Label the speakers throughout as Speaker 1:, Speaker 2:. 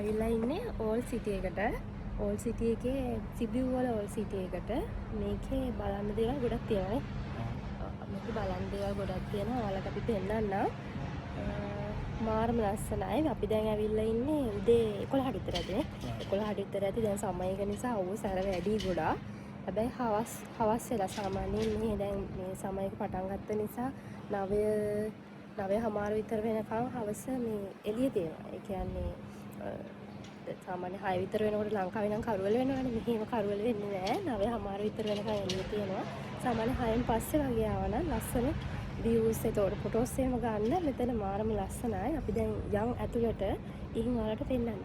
Speaker 1: ඇවිල්ලා ඉන්නේ ඕල් සිටි එකට. ඕල් සිටි එකේ සිබිව් වල ඕල් සිටි එකට. මේකේ බලන්න දේවල් ගොඩක් තියෙනවා නේ. මේක බලන්න දේවල් ගොඩක් තියෙනවා. ඔයාලට අපි පෙන්නන්නම්. මාරම ලස්සනයි. අපි දැන් ඇවිල්ලා ඉන්නේ උදේ 11ට විතර ඇති නේ. 11ට විතර ඇති. දැන් සමයක නිසා ඌ සැර වැඩි ගොඩාක්. හැබැයි හවස් වෙලා සාමාන්‍යයෙන් මේ දැන් මේ සමයක පටන් ගත්ත නිසා 9:00 විතර වෙනකම් හවස මේ එළිය තියෙනවා. ඒ කියන්නේ සාමාන්‍ය 6 විතර වෙනකොට ලංකාවේ නම් කරුවල වෙනවනේ. මෙහෙම කරුවල වෙන්නේ නැහැ. 9:00 විතර වෙනකම් එළිය තියෙනවා. සාමාන්‍ය 6න් පස්සේ වගේ ආවනම් ලස්සන views ඒතකොට ෆොටෝස් එහෙම ගන්න මෙතන මාරම ලස්සනයි. අපි දැන් යන් ඇතුළට ඉහින් ඔයාලට පෙන්නන්න.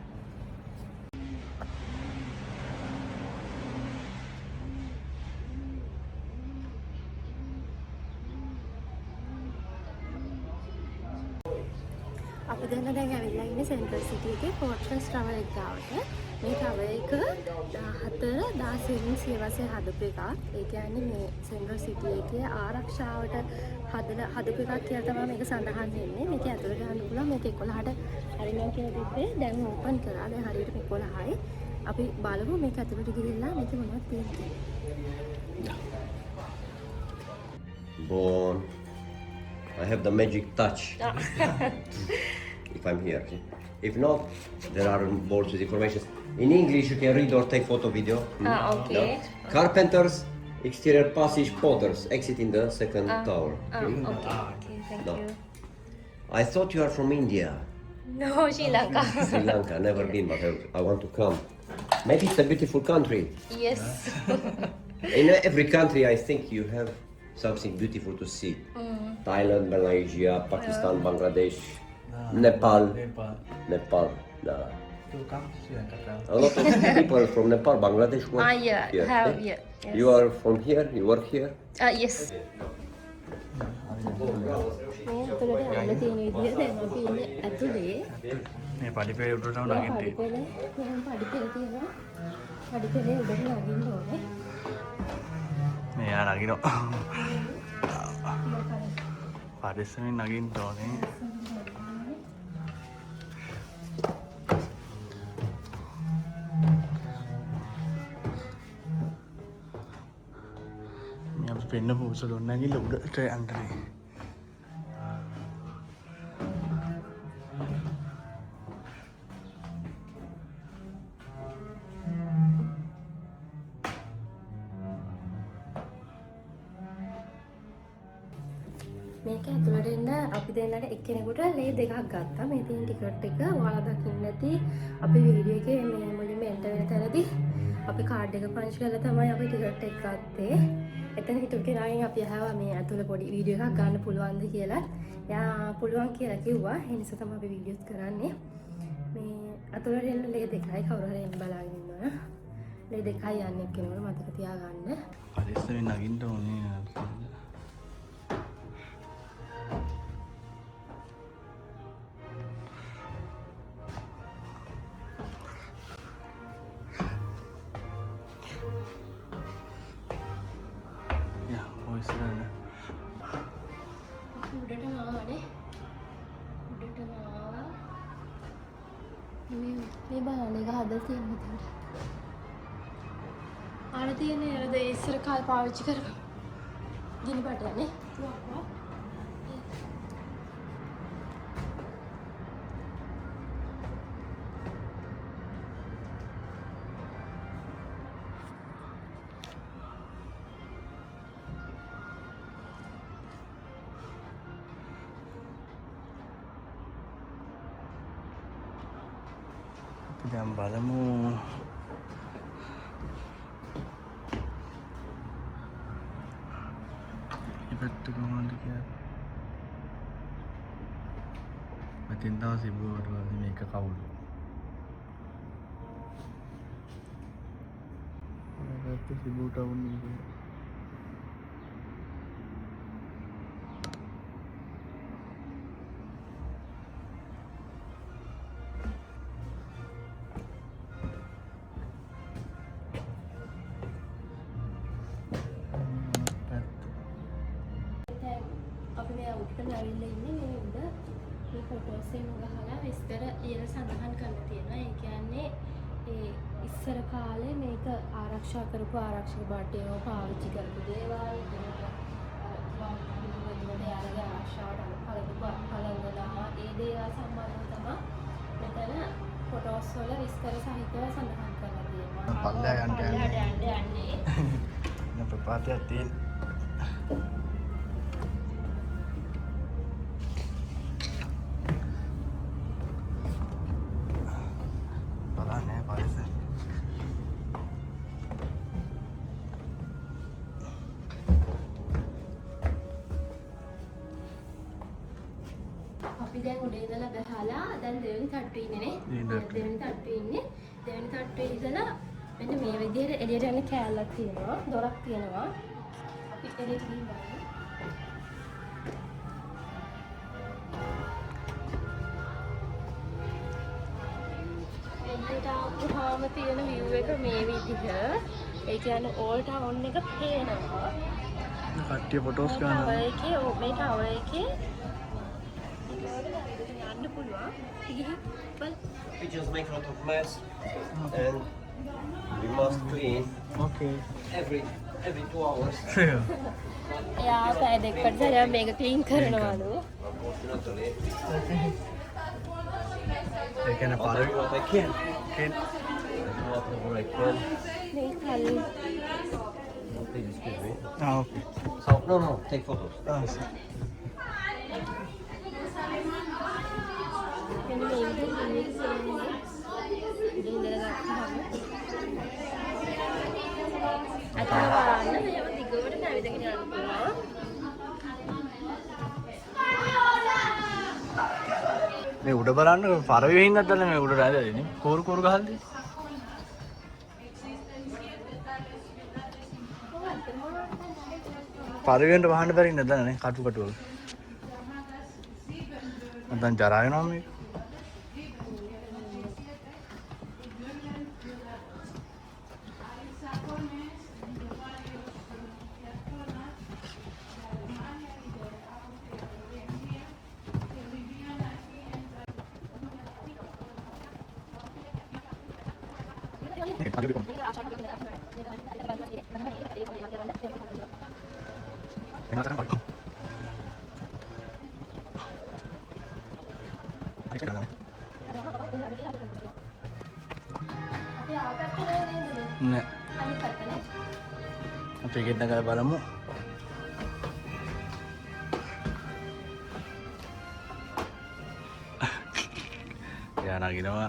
Speaker 1: අපි දැන් ඇවිල්ලා ඉන්නේ සෙන්ට්‍රල් සිටි එකේ ෆෝර්ට්‍රස් ටවර් එක ගාවට. මේ ටවර් එක 14 සියවසේ හදපු එකක්. ඒ කියන්නේ මේ සෙන්ට්‍රල් සිටි එකේ ආරක්ෂාවට හදපු එකක් කියලා තමයි මේක සඳහන් වෙන්නේ. මේක ඇතුළට යන්න පුළුවන්. මේක 11ට හරිනම් කියලා තිබ්බේ. දැන් ඕපන් කරා. දැන් හරියට 11යි. අපි බලමු මේක ඇතුළට ගිහිල්ලා මේක මොනවද තියෙන්නේ.
Speaker 2: Born. I have the magic touch. If I'm here. See? If not, there are boards with information. In English, you can read or take photo video.
Speaker 1: Okay.
Speaker 2: No? Carpenters, exterior passage, potters, exit in the second tower.
Speaker 1: Okay, thank
Speaker 2: No.
Speaker 1: you.
Speaker 2: I thought you are from India.
Speaker 1: No, Sri Lanka.
Speaker 2: Sri Lanka, never been, but I want to come. Maybe it's a beautiful country.
Speaker 1: Yes.
Speaker 2: In every country, I think you have something beautiful to see. Thailand, Malaysia, Pakistan, Bangladesh, Nepal. Nepal.
Speaker 3: To come to Sri Lanka.
Speaker 2: A lot of people from Nepal, Bangladesh work
Speaker 1: Yeah,
Speaker 2: here.
Speaker 1: have,
Speaker 2: eh?
Speaker 1: yeah. Yes.
Speaker 2: You are from here? You work here?
Speaker 1: Yes. මේ ඇතුළට යන්න තියෙන විදිහ දැන් අපි ඉන්නේ ඇතුලේ.
Speaker 3: මේ පඩිපෙළ උඩට නගින්න තියෙනවා.
Speaker 1: පඩිපෙළ තියෙනවා. පඩිපෙළේ උඩට නගින්න ඕනේ.
Speaker 3: මේ යා නගිනවා. පරිස්සමෙන් නගින්න ඕනේ. මේ අපි පෙන්න පොසල නැගිලා උඩට යන්නේ.
Speaker 1: මේක ඇතුළට එන්න අපි දෙන්නට එක්කෙනෙකුට ලේ දෙකක් ගත්තා. මේ තියෙන ටිකට් එක ඔයාලා දකින්න ඇති. අපි වීඩියෝ එකේ මේ මුලින්ම එන්ටර් වෙන තැනදී අපි කාඩ් එක පන්ච් කරලා තමයි අපි ටිකට් එක ගත්තේ. එතන හිටපු කෙනාගෙන් අපි අහුවා මේ ඇතුළේ පොඩි වීඩියෝ එකක් ගන්න පුළුවන්ද කියලා. එයා පුළුවන් කියලා කිව්වා. ඒ නිසා තමයි අපි වීඩියෝස් කරන්නේ. මේ ඇතුළට එන්න ලේ දෙකයි කවුරු හරි එන්න බලාගෙන ඉන්නවා. ලේ දෙකයි යන්නේ එක්කෙනෙකුට මතක තියාගන්න.
Speaker 3: පරිස්සමෙන් නගින්න ඕනේ.
Speaker 1: උඩට ආවනේ. උඩට ආවා. මේ බලන්න එක හදලා තියෙන විදිහට. ආන තියෙන්නේ අර ඉස්සර කාලේ පාවිච්චි කරපු ගිනි බටනේ.
Speaker 3: දැන් බලමු ඉපැත්ත කොහොමද කියලා. මතින් දවස් ඉබුවට වගේ මේක කවුරු. මේකට සිබුට වුණේ.
Speaker 1: අපි මේ උඩට ඇවිල්ලා ඉන්නේ මේ උඩ මේ ෆොටෝස් එහෙම ගහලා විස්තර ලියලා සඳහන් කරලා තියෙනවා. ඒ කියන්නේ ඒ ඉස්සර කාලේ මේක ආරක්ෂා කරපු ආරක්ෂක බට්ටියෝ පාවිච්චි කරපු දේවල් යාලගේ ආරක්ෂාවට පළඳනවා. ඒ දේවල් සම්බන්ධව තමයි මෙතන ෆොටෝස් වල විස්තර සහිතව සඳහන් කරලා තියෙනවා.
Speaker 3: පල්ලෙහාට
Speaker 1: යන්නේ.
Speaker 3: ප්‍රපාතයක් තියෙන. බලන්නේ පරිසරය.
Speaker 1: අපි දැන් උඩ ඉඳලා බහලා දැන් දෙවෙනි තට්ටුවේ ඉන්නේ නේ. දෙවෙනි තට්ටුවේ ඉන්නේ. දෙවෙනි තට්ටුවේ ඉඳලා මෙන්න මේ විදිහට එළියට යන කෑල්ලක් තියෙනවා. දොරක් තියෙනවා. අපි එළියට ගිහින් බලමු. එළියට ආවම තියෙන view එක මේ විදිහ. ඒ කියන්නේ ඕල් ටවුන් එක පේනවා.
Speaker 3: කට්ටිය ෆොටෝස් ගන්නවා.
Speaker 1: මේ ටවර් එකේ යන්න පුළුවන්. ගිහින් බල.
Speaker 2: Pigeons make a lot of mess, and we must clean
Speaker 3: Okay.
Speaker 2: every 2 hours.
Speaker 1: එයා පැය දෙකකට සැරයක් මේක ක්ලීන් කරනවලු.
Speaker 2: Unfortunately,
Speaker 3: ඒ කියන්නේ
Speaker 2: I'll do what I can.
Speaker 3: කෙන්
Speaker 2: Whatever I can.
Speaker 1: මේ කලින්
Speaker 2: Please excuse me.
Speaker 3: Okay.
Speaker 2: So no, take photos.
Speaker 1: මෙන්න මේ විදිහට ඉඳලා ගත්තාම අතන බලන්න මේව දිගට නැවිදගෙන යන්න පුළුවන්.
Speaker 3: මේ උඩ බලන්න පරවෙ හින්දාද දැන් මේ උඩ රැඳෙන්නේ කෝරු කෝරු ගහල්දී පරවෙන්ට වහන්න බැරි නේද දැන් කටු කටු වල දැන් ජරා වෙනවා මේක නෑ අපි ගෙන්න ගාලා බලමු යා නගිනවා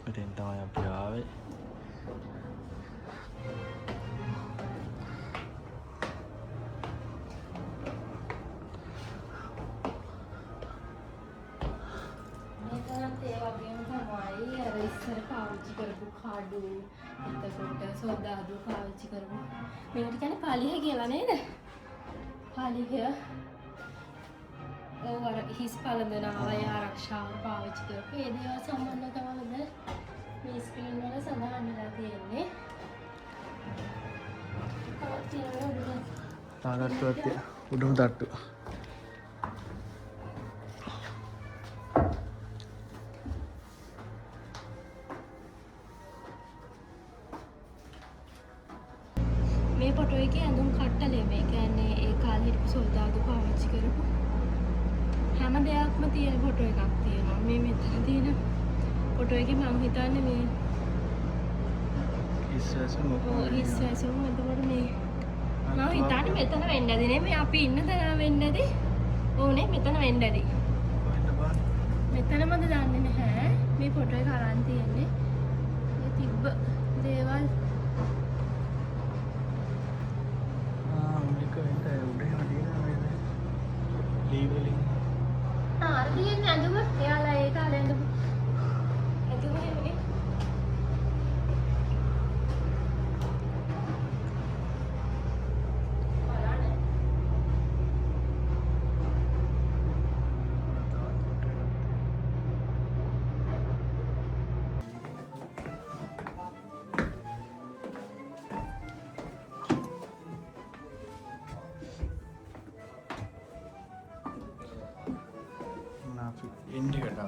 Speaker 3: මෙතෙන් තමයි අපි ආවේ
Speaker 1: ඉස්සර පාවිච්චි කරපු කඩු එතකොට සෝදාදු පාවිච්චි කරපු මේකට කියන්නේ පලිහ කියලා නේද? පලිහ ඕවර හිස් පළඳනවා ආරක්ෂාව පාවිච්චි කරපු ඒ දේවල් සම්බන්ධව තමයි මේ ස්ක්‍රීන් වල සඳහන් වෙලා තියෙන්නේ. තවත් තියෙනවා
Speaker 3: තාරට්ටුවක් උඩුම තට්ටු
Speaker 1: මේ ෆොටෝ එකේ ඇඳුම් කට්ටලේ මේ කියන්නේ ඒ කාලේ හිටපු සොල්දාදු පාවිච්චි කරපු හැම දෙයක්ම තියෙන ෆොටෝ එකක් තියෙනවා. මේ මෙතන තියෙන ෆොටෝ එකේ මම හිතන්නේ මේ
Speaker 3: ඉස්සෙසම
Speaker 1: ඉස්සෙසම එතකොට මේ මම හිතන්නේ මෙතන වෙන්න ඇති නේ මේ අපි ඉන්න තැන වෙන්න ඇති. ඕනේ මෙතන වෙන්න ඇති. මෙතනමද දන්නේ නැහැ. මේ ෆොටෝ එක අරන් තියෙන්නේ. මේ තිබ්බ දේවල් අර තියෙන්නේ ඇඳුම. එයාලා ඒ කාලේ ඇඳුම. ඇඳුම නෙමෙයි.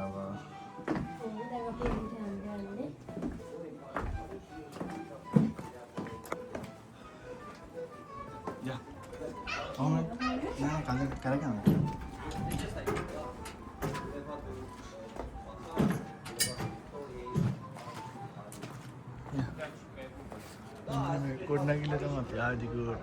Speaker 3: ආවා.
Speaker 1: දැන් අපි යන්නේ.
Speaker 3: යා. නෑ කරගන්න. ගොඩ නැගිල්ල තමයි ප්‍යාදිකෝට.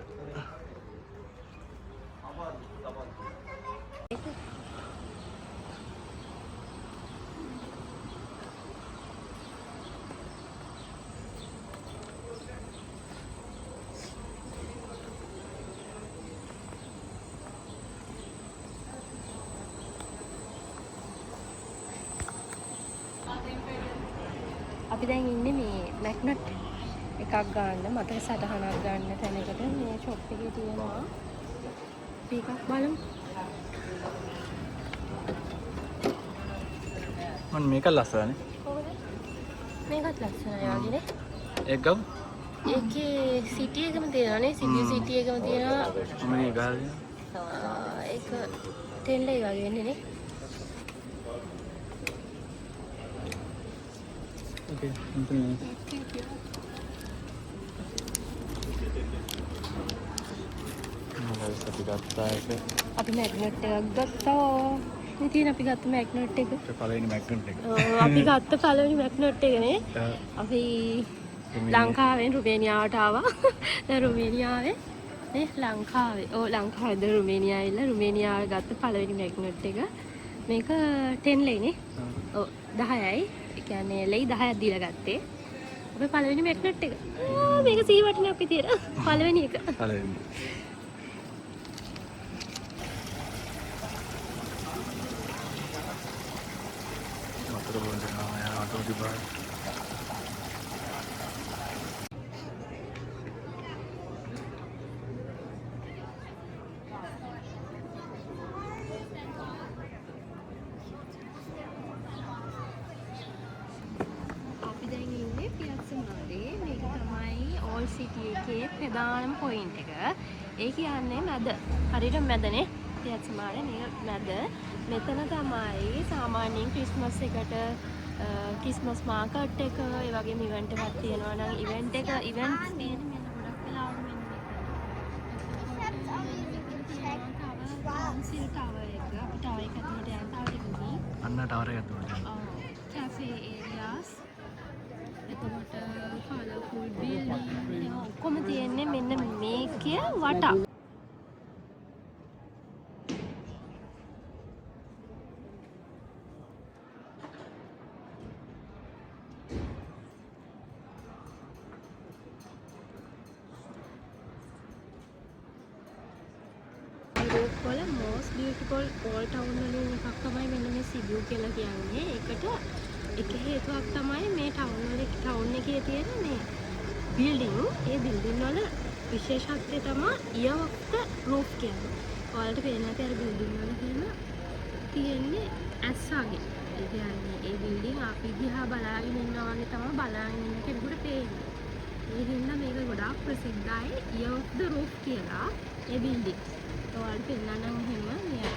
Speaker 1: අපි දැන් ඉන්නේ මේ මැග්නට් එකක් ගන්න මතක සටහනක් ගන්න තැනකට මේ ෂොප් එකේ තියෙනවා. අපි එකක් බලමු.
Speaker 3: මම මේක ලස්සනනේ.
Speaker 1: කොහොමද? මේකත් ලස්සනයි වගේනේ.
Speaker 3: ඒක ගමු.
Speaker 1: ඒකේ සිටි එකම තියෙනවානේ. සිටි එකම තියෙනවා.
Speaker 3: මේ ගාල්නේ.
Speaker 1: ඒක තෙල්ලේ වගේ වෙන්නේ නේ.
Speaker 3: Okay, something else.
Speaker 1: අපි මැග්නට් එකක් ගත්තා. ඉතින් අපි ගත්ත මැග්නට් එක.
Speaker 3: පළවෙනි මැග්නට් එක.
Speaker 1: අපි ගත්ත පළවෙනි මැග්නට් එකනේ. අපි ලංකාවෙන් රුමේනියාවට ආවා. දැන් රුමේනියාවේ නේ ලංකාවේ. ලංකාවේද රුමේනියාවේ ඉන්න රුමේනියාවේ ගත්ත පළවෙනි මැග්නට් එක. මේක 10 ලේනේ. 10යි. ඒ කියන්නේ ලේ 10ක් දීලා ගත්තේ. අපේ පළවෙනි මැග්නට් එක. මේක සී වටිනක් විදියට පළවෙනි එක.
Speaker 3: පළවෙනි. වතුර බොන්න යනවා යාට උඩිබාර.
Speaker 1: සිටි එකේ ප්‍රධානම පොයින්ට් එක. ඒ කියන්නේ මැද. හරියට මැදනේ. පියත්ස මානේ මේ මැද. මෙතන තමයි සාමාන්‍යයෙන් ක්‍රිස්මස් එකට ක්‍රිස්මස් මාකට් එක ඒ වගේම ඉවෙන්ට් එකක් තියෙනවා නම් ඉවෙන්ට් තියෙන මෙන්න ගොඩක් වෙලාවට මෙන්න කවුන්සිල් ටවර් එක. අපි ටවර් එක ඇතුළට යන්න ටවර් එකේ.
Speaker 3: අන්න ටවර් එක ඇතුළට.
Speaker 1: Cafe areas. එතකොට කලර්ෆුල් බිල්ඩින් ඔක්කොම තියෙන්නේ මෙන්න මේකේ වටා. යුරෝප් වල most beautiful old town වලින් එකක් තමයි මෙන්න මේ සිබියු කියලා කියන්නේ. ඒකට එක හේතුවක් තමයි මේ ටවුන් එකේ තියෙන මේ බිල්ඩින්. ඒ බිල්ඩින් වල විශේෂත්වය තමයි ear of the roof කියන්නේ. ඔයාලට පේන්නේ නැති අර බිල්ඩින් වල තියෙන්නේ ඇස් වගේ. ඒ කියන්නේ ඒ බිල්ඩින් අපි දිහා බලාගෙන ඉන්නවා වගේ තමයි බලාගෙන ඉන්න කෙනෙකුට පේන්නේ. ඒ හින්දා මේක ගොඩාක් ප්‍රසිද්ධයි ear of the roof කියලා ඒ බිල්ඩින්. ඔයාලට පෙන්නනම් එහෙම මේ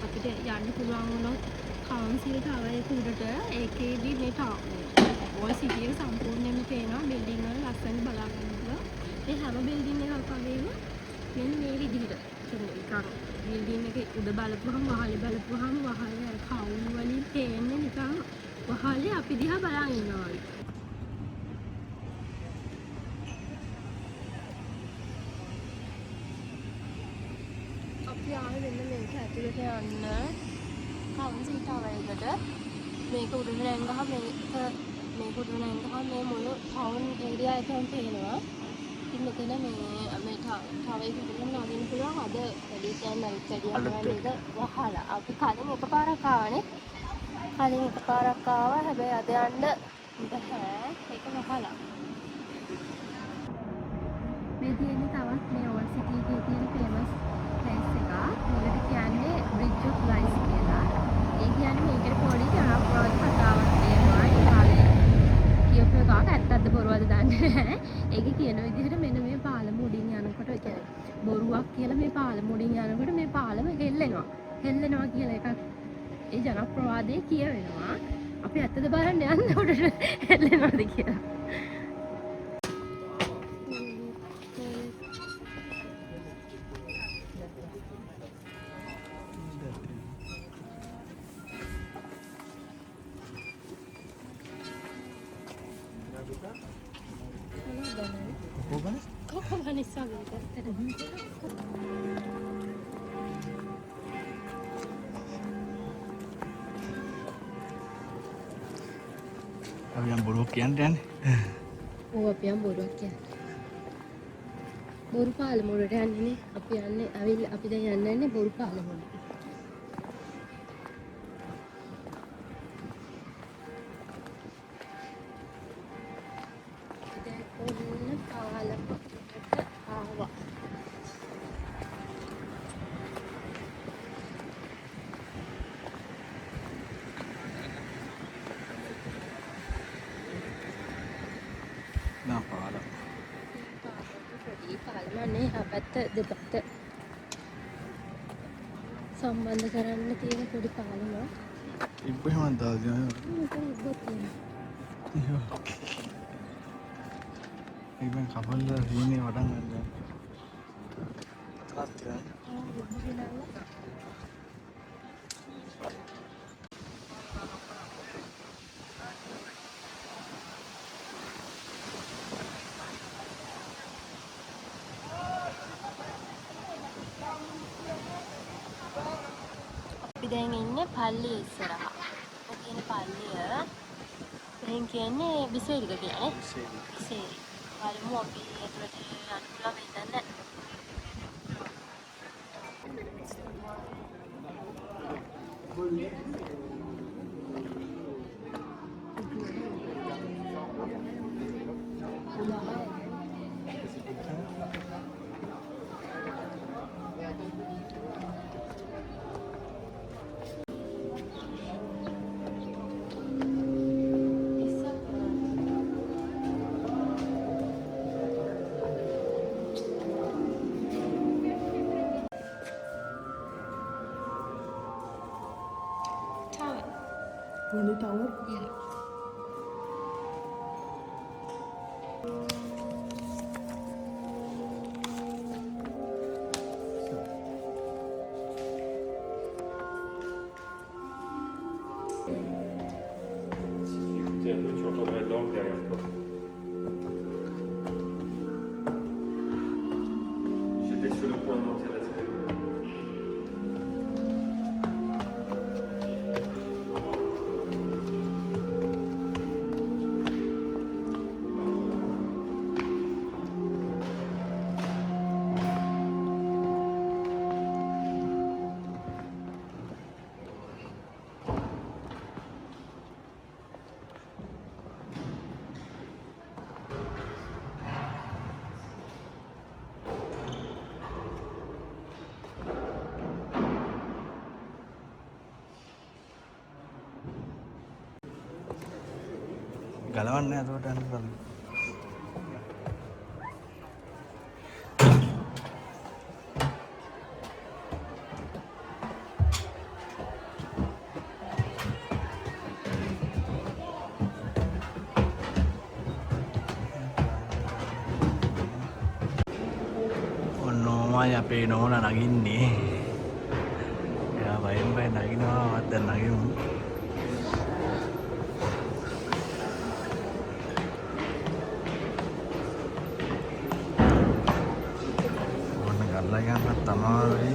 Speaker 1: අපිට යන්න පුළුවන් වුණොත් කවුන්සිල් ටවර් එක උඩට ඒකේදී මේ ඔය සිටි එක සම්පූර්ණයෙන්ම පේනවා බිල්ඩින් වල ලස්සන බලාගන්න පුළුවන්. මේ හැම බිල්ඩින් එකක් වගේම මෙන්න මේ විදිහට නිකන් බිල්ඩින් එකේ උඩ බලපුවහම වහලේ බලපුවහම වහලේ අර කවුන් වලින් පේන්නේ නිකන් වහලේ අපි දිහා බලාගෙන ඉන්නවා වගේ. අපි ආවේ මෙන්න මේක ඇතුළට යන්න කවුන්සිල් ටවර් එකට. මේක උඩට නැංගහම මේක උඩට නැංගහම මේ මුළු ටවුන් ඒරියා එකම පේනවා. ඉතින් මෙතන මේ ටවර් එක උඩට නගින්න පුළුවන්. අද වැඩි දැන් අනිත් වැඩි මේක වහලා. අපි කලින් එකපාරක් ආවනේ. හැබැයි අද යන්න බෑ. ඒක වහලා. මේ තියෙන්නේ තවත් මේ ඕල්ඩ් සිටි එකේ තියෙන ෆේමස් ප්ලේස් එකක්. මේකට කියන්නේ බ්‍රිජ් ඔෆ් ලයිස් කියලා. ඒ කියන්නේ මේකට පොඩි ජනප්‍රිය කතාවක් තියෙනවා. ඒ කාලේ කියපු එකක් ඇත්තක්ද බොරුවද දන්නේ නැහැ. ඒකේ කියන විදිහට මෙන්න මේ පාලම උඩින් යනකොට ඒ කියන්නේ බොරුවක් කියලා මේ පාලම උඩින් යනකොට මේ පාලම හෙල්ලෙනවා කියලා එකක් ඒ ජනප්‍රවාදයේ කියවෙනවා. අපි ඇත්තද බලන්න යන්න උඩට හෙල්ලෙනවද කියලා. Kok Vanessa gitu?
Speaker 3: අපි යම් බොරුවක් කියන්න යන්නේ.
Speaker 1: ඔව් අපි යම් බොරුවක් කියන්නේ. බොරු පාලමුවට යන්නේ අපි යන්නේ අපි දැන් යන්නේ බොරු පාලමුවට. දැන් ඔන්න පාලමුවට ආවා.
Speaker 3: නෑ පාලම.
Speaker 1: පාලමනේ අපත්ත දෙපැත්ත සම්බන්ධ කරන්න තියෙන පොඩි පාලමක්.
Speaker 3: ඉබ්බෙහෙම දාගෙන ඉබ්බෙන් කපල් හීනේ වඩන් ගන්න. තාත්තා
Speaker 1: අපි දැන් ඉන්නේ පල්ලිය ඉස්සරහා. ඔය කියන පල්ලිය දැන් කියන්නේ විසේරික කියන්නේ. විසේරි. බලමු අපි ඇතුළට යන්න පුළුවන් වෙයිද නැහැ.
Speaker 4: Really tower?
Speaker 1: Yeah.
Speaker 5: Nu tror jag de är långt där efter. J'étais sur le point de monter la télé.
Speaker 3: ගලවන්නේ අතට යන්න බලන්න. ඔන්නෝමයි අපේ නෝනා නගින්නේ. එයා වයින් බයි නගිනවා වත් දැන් නගිමු. ගන්නත් තමයි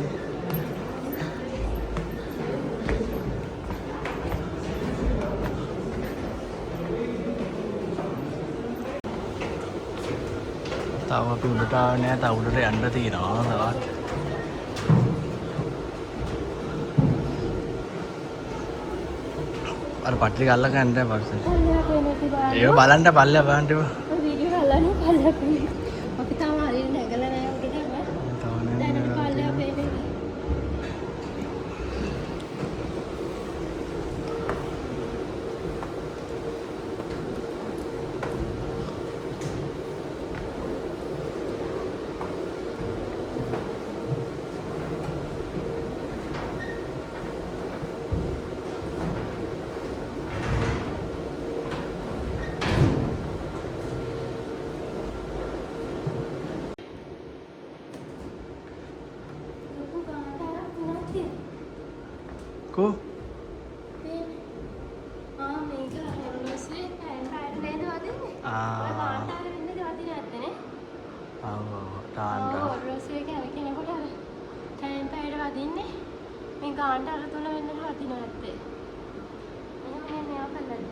Speaker 3: තව අපි උඩට ආවේ නෑ. තව උඩට යන්න තියෙනවා තවත්. අර පට්ටි ගල්ල ගන්න පස්සේ ඒක බලන්න පල්ලෙහා බලන්න ඒවා
Speaker 1: වීඩියෝ ගලන්න පල්ලෙහා. අපි තාම හරියට නැගලා නෑ උඩට. දැන් අපි පල්ලෙහා පේන්නේ.
Speaker 3: කෝ
Speaker 1: මේක ඔරලෝසුවේ පැයට නේද වදින්නේ? ඔය කාන්තාර වෙන්නද වදින්නේ නැත්තේ නේ?
Speaker 3: තාන්ට
Speaker 1: ඔරලෝසුවේ කෙනෙකුට පැයට වදින්නේ මේ කාන්තාර තුන වෙන්නද වදින්නේ නැත්තේ? එහෙනම් මෙයා කළාද?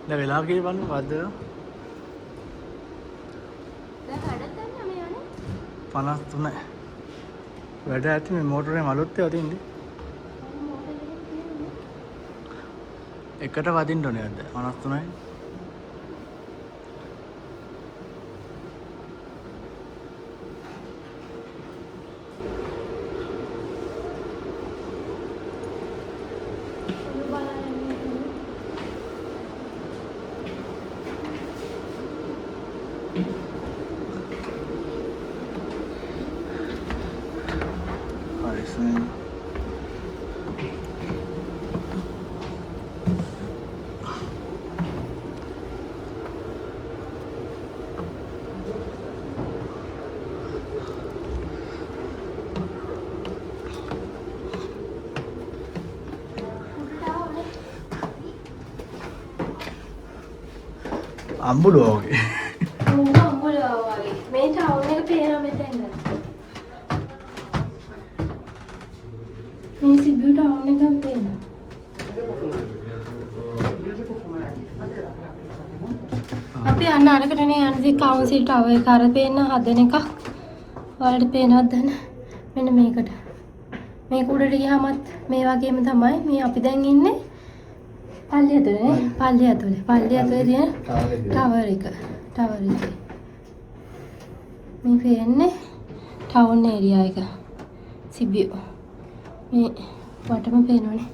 Speaker 3: දැන් වෙලා කීවද වද්ද
Speaker 1: දැන් හඩත් ගන්න මේ යන්නේ?
Speaker 3: 53 වැඩ ඇති මේ මෝටරේ මලුත් ඒවා තින්නේ එකට වදින්න ඕනේ අද 53යි අම්බුලෝ වගේ
Speaker 1: අම්බුලා වගේ මේ ටවුන් එක පේනවා මෙතෙන්ද මේ සිබ්බු ටවුන් එක පේනවා අපි යන්න අරකටනේ යන්නේ කවුන්සිල් ටවර් එක අර පේන හදන එකක් ඔයාලට පේනවද දන්න මෙන්න මේකට මේක උඩට ගියාමත් මේ වගේම තමයි මේ අපි දැන් ඉන්නේ පල්ලිය ඇතුලේ තියෙන ටවර් එක මේ පේන්නේ ටවුන් ඒරියා එක සිබියු මේ වටම පේනවනේ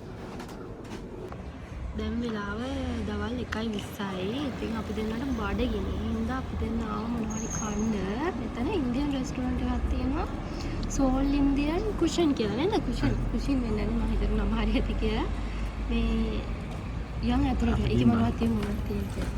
Speaker 1: දැන් වෙලාව දවල් 1:20යි ඉතින් අපි දෙන්නට බඩගිනි හින්දා අපි දෙන්න ආව මොනවද කන්න මෙතන ඉන්දියන් රෙස්ටුරන්ට් එකක් තියෙනවා සෝල් ඉන්දියන් කුෂන් කියලා නේද කුෂන් වෙන්නේ මම හිතන්නේ නම හරියට කියලා මේ යම් ඇතුළට ඒක මොනවද තියෙන්නේ කියලා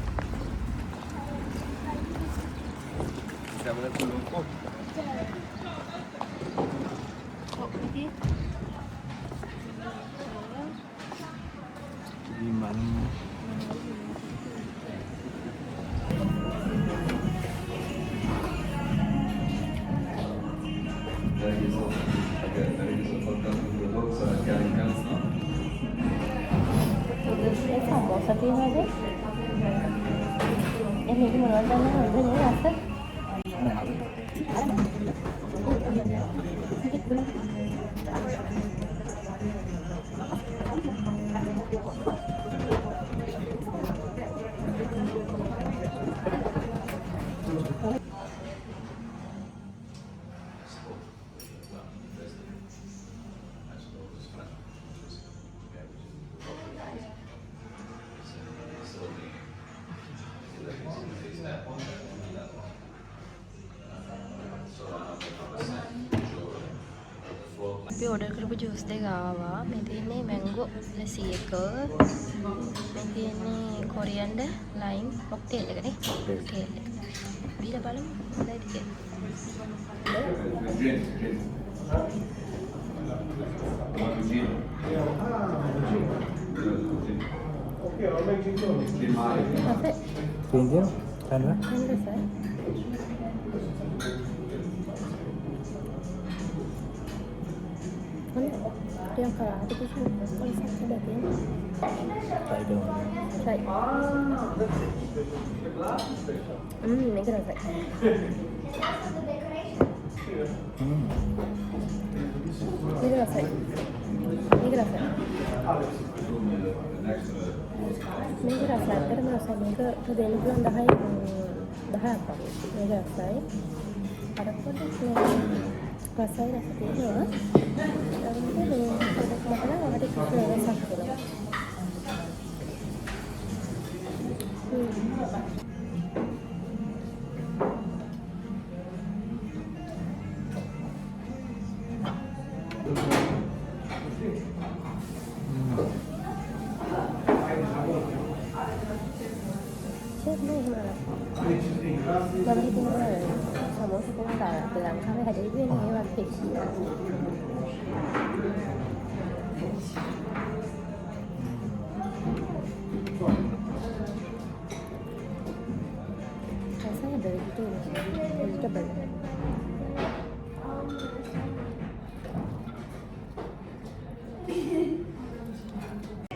Speaker 1: සමෝසා තියෙනවද? මේක මොනවද දන්නවද නේ අත? අපි ඕඩර් කරපු ජූස් දෙක ආවා. මේ තියෙන්නේ මැංගෝ ලැසි එක. මේ තියෙන්නේ කොරියන්ඩර් ලයිම් කොක්ටේල් එක නේ. කොක්ටේල් එක. බීලා බලමු. හොඳයිද කියලා.
Speaker 4: Okay, I'll make you know.
Speaker 3: Indian Canada
Speaker 1: yang kalau ada tu kalau saya dah tengok. Try. Ni kena try. Ni kena try. Ni rasa ada rasa ni ke dari bulan dah apa? Ni rasa ada pun rasa tu ya. Makanan ada rasa tu. Samosah pun ada. ලංකාවේ හැදෙන්නේ මේ වගේ.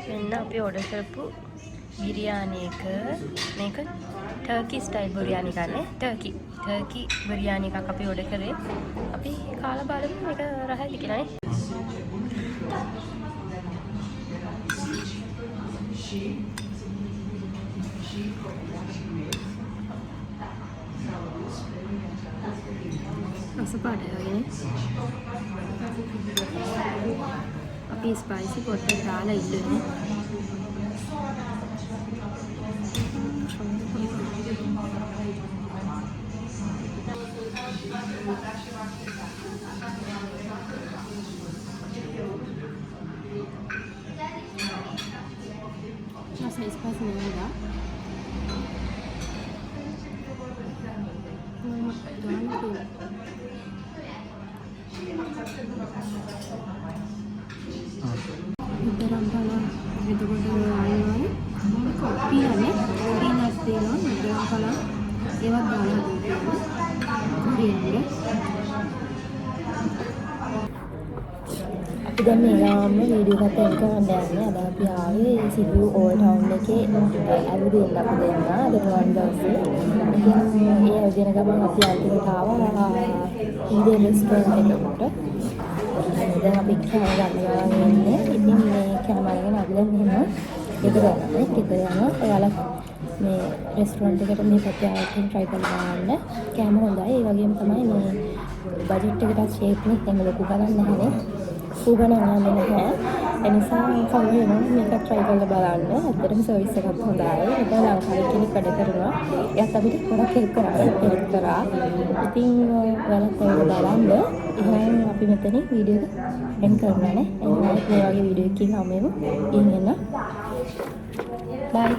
Speaker 1: මෙන්න අපි order කරපු බිරියානි එක මේක turkey style biryani ගන්න ටර්කි බිරියානි එකක් අපි ඕඩර් කරේ අපි කාලා බලමු මේක රහයිද කියලා නේ රසපාටය වගේ අපි ස්පයිසි පොට්ටේ දාලා ඉල්ලුනේ rasa spicy nggak Garam pala eතකොට ආයෙත් කොපි යන්නේ පීනට්ස් දෙනවා garam pala ඒවත් දාලා දෙන්න අපි දැන් මේ ගාම වීඩියෝ එකක් එන්න කරන්න යන්නේ අද අපි ආවේ සිදු ඕල් ටවුන් එකේ ඇවිදින්න අපි දෙන්න අද රුවන් දවසේ ඉතින් ඒ ඇවිදින ගමන් අපි අල්ටිමේට ආවා ඉන්දියන් රෙස්ටෝරන්ට් එකකට දැන් අපි කෑම ගන්නවා ඉන්නේ. ඉතින් මේ කෑම අරගෙන අපි දැන් මෙහෙම ගෙදර යනවා. ගෙදර යනවා. ඔයාලා මේ රෙස්ටෝරන්ට් එකට මේ පැත්තේ ආවොත් try කරලා බලන්න. කෑම හොඳයි. ඒ වගේම තමයි මේ බජට් එකකට ෂේප් නේ එහෙම ලොකු ගණන් නැහැනේ. සූගණන් නැහැ. ඒ නිසා කවුරු වෙනවා මේක try කරලා බලන්න. ඇත්තටම සර්විස් එකත් හොඳයි. ඒක ලංකාවේ කෙනෙක් වැඩ කරනවා. එයාත් අපිට ගොඩක් හෙල්ප් කරා. ඉතින් ඔයාලත් බලන්න. එහෙනම් අපි මෙතන වීඩියෝ එක එන්ඩ් කරනවා නේ. එහෙනම් මේ වගේ වීඩියෝ එකකින් හමුවෙමු. ඉන්න. බයි.